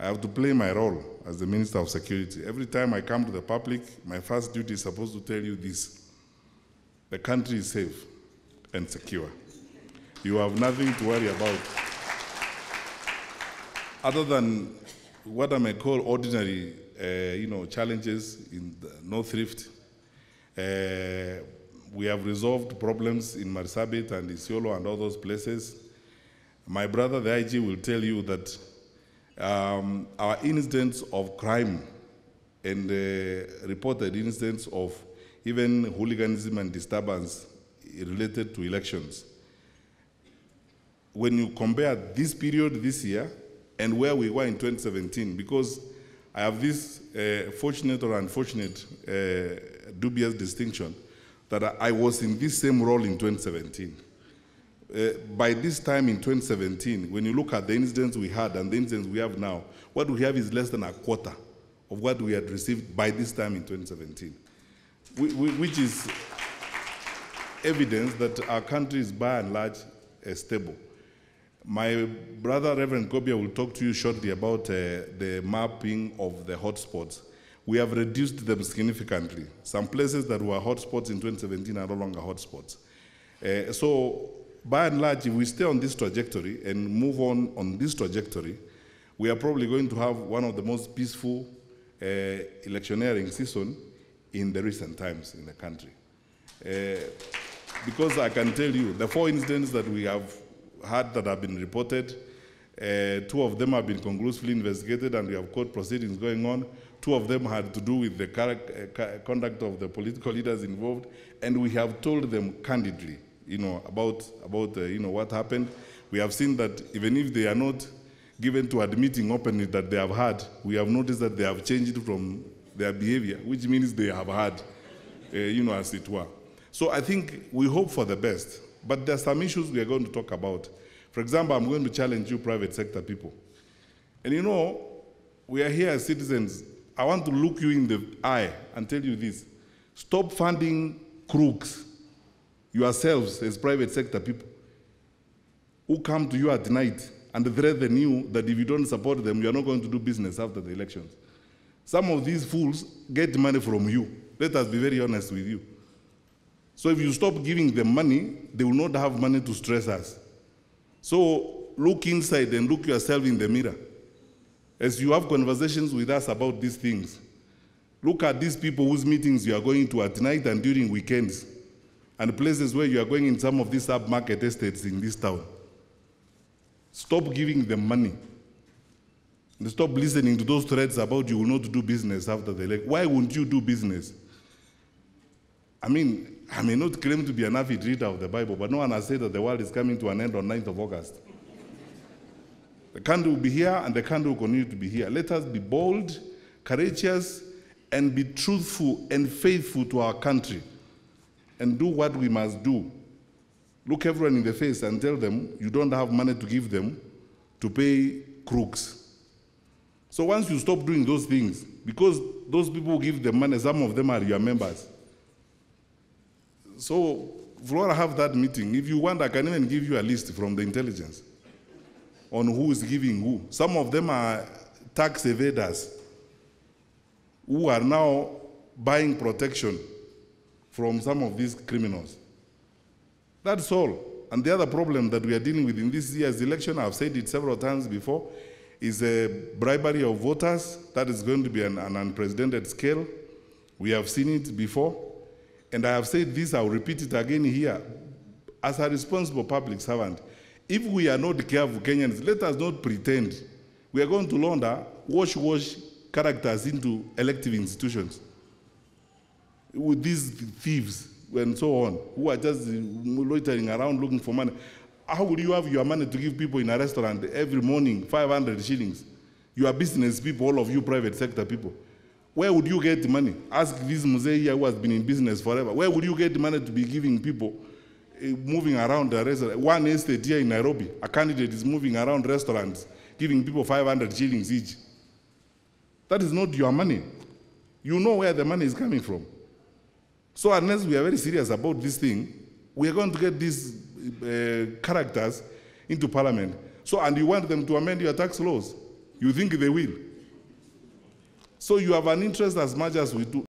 I have to play my role as the Minister of Security. Every time I come to the public, my first duty is supposed to tell you this. The country is safe and secure. You have nothing to worry about. Other than what I may call ordinary challenges in the North Rift, we have resolved problems in Marsabit and Isiolo and all those places. My brother, the IG, will tell you that our incidents of crime and reported incidents of even hooliganism and disturbance related to elections, when you compare this period this year and where we were in 2017, because I have this fortunate or unfortunate dubious distinction that I was in this same role in 2017. By this time in 2017, when you look at the incidents we had and the incidents we have now, what we have is less than a quarter of what we had received by this time in 2017, which is evidence that our country is by and large stable. My brother, Reverend Kobia, will talk to you shortly about the mapping of the hotspots. We have reduced them significantly. Some places that were hotspots in 2017 are no longer hotspots. So, by and large, if we stay on this trajectory and move on this trajectory, we are probably going to have one of the most peaceful electioneering season in the recent times in the country. Because I can tell you, the 4 incidents that we have had that have been reported, 2 of them have been conclusively investigated and we have court proceedings going on. 2 of them had to do with the conduct of the political leaders involved, and we have told them candidly, about what happened. We have seen that even if they are not given to admitting openly that they have had, we have noticed that they have changed from their behavior, which means they have had, as it were. So I think we hope for the best, but there are some issues we are going to talk about. For example, I'm going to challenge you private sector people. And we are here as citizens. I want to look you in the eye and tell you this. Stop funding crooks, yourselves as private sector people, who come to you at night and threaten you that if you don't support them, you are not going to do business after the elections. Some of these fools get money from you. Let us be very honest with you. So if you stop giving them money, they will not have money to stress us. So look inside and look yourself in the mirror. As you have conversations with us about these things, look at these people whose meetings you are going to at night and during weekends, and places where you are going in some of these sub-market estates in this town. Stop giving them money. And stop listening to those threats about you will not do business after the election. Why won't you do business? I mean, I may not claim to be an avid reader of the Bible, but no one has said that the world is coming to an end on 9th of August. The candle will be here and the candle will continue to be here. Let us be bold, courageous, and be truthful and faithful to our country and do what we must do. Look everyone in the face and tell them you don't have money to give them to pay crooks. So once you stop doing those things, because those people who give them money, some of them are your members. So, Flora, have that meeting. If you want, I can even give you a list from the intelligence on who is giving who. Some of them are tax evaders who are now buying protection from some of these criminals. That's all. And the other problem that we are dealing with in this year's election, I've said it several times before, is a bribery of voters. That is going to be an unprecedented scale. We have seen it before. And I have said this, I'll repeat it again here. As a responsible public servant, if we are not careful, Kenyans, let us not pretend we are going to launder wash characters into elective institutions with these thieves and so on, who are just loitering around looking for money. How would you have your money to give people in a restaurant every morning, 500 shillings? You are business people, all of you private sector people. Where would you get the money? Ask this Mzee here who has been in business forever. Where would you get the money to be giving people moving around the restaurant? One estate here in Nairobi, a candidate is moving around restaurants, giving people 500 shillings each. That is not your money. You know where the money is coming from. So unless we are very serious about this thing, we are going to get these characters into parliament. So, and you want them to amend your tax laws. You think they will? So you have an interest as much as we do.